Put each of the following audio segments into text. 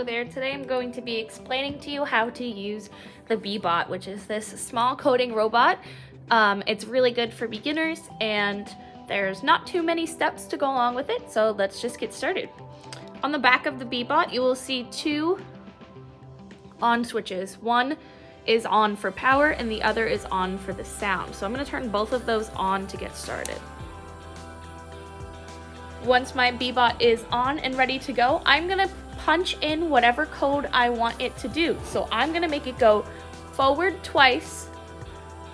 there. Today I'm going to be explaining to you how to use the Bee-Bot, which is this small coding robot. It's really good for beginners and there's not too many steps to go along with it, so let's just get started. On the back of the Bee-Bot, you will see two on switches. One is on for power and the other is on for the sound. So I'm going to turn both of those on to get started. Once my Bee-Bot is on and ready to go, I'm going to punch in whatever code I want it to do. So I'm going to make it go forward twice,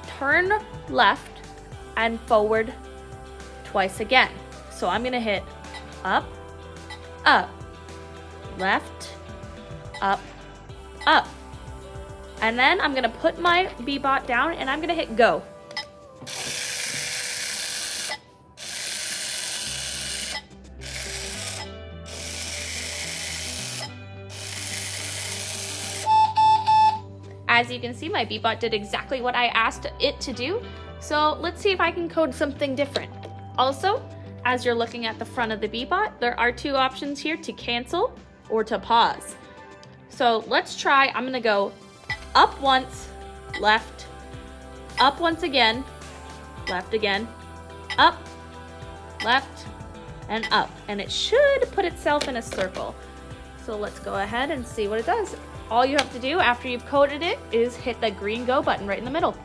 turn left, and forward twice again. So I'm going to hit up, up, left, up, up. And then I'm going to put my Bee-Bot down and I'm going to hit go. As you can see, my Bee-Bot did exactly what I asked it to do. So let's see if I can code something different. Also, as you're looking at the front of the Bee-Bot, there are two options here to cancel or to pause. So let's try, I'm gonna go up once, left, up once again, left again, up, left, and up. And it should put itself in a circle. So let's go ahead and see what it does. All you have to do after you've coded it is hit the green go button right in the middle.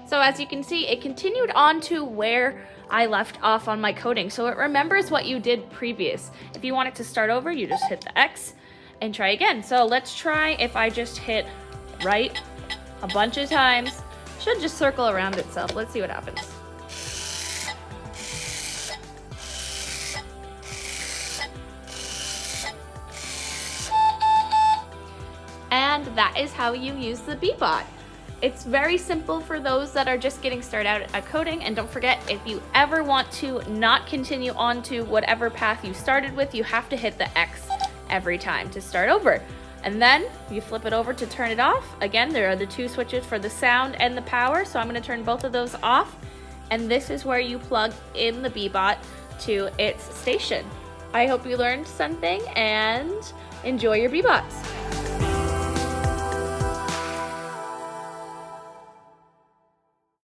So as you can see, it continued on to where I left off on my coding. So it remembers what you did previous. If you want it to start over, you just hit the X and try again. So let's try if I just hit right a bunch of times. Should just circle around itself. Let's see what happens. And that is how you use the Bee-Bot. It's very simple for those that are just getting started out at coding, and don't forget, if you ever want to not continue on to whatever path you started with, you have to hit the X every time to start over. And then you flip it over to turn it off. Again, there are the two switches for the sound and the power, so I'm going to turn both of those off. And this is where you plug in the Bee-Bot to its station. I hope you learned something and enjoy your Bee-Bots.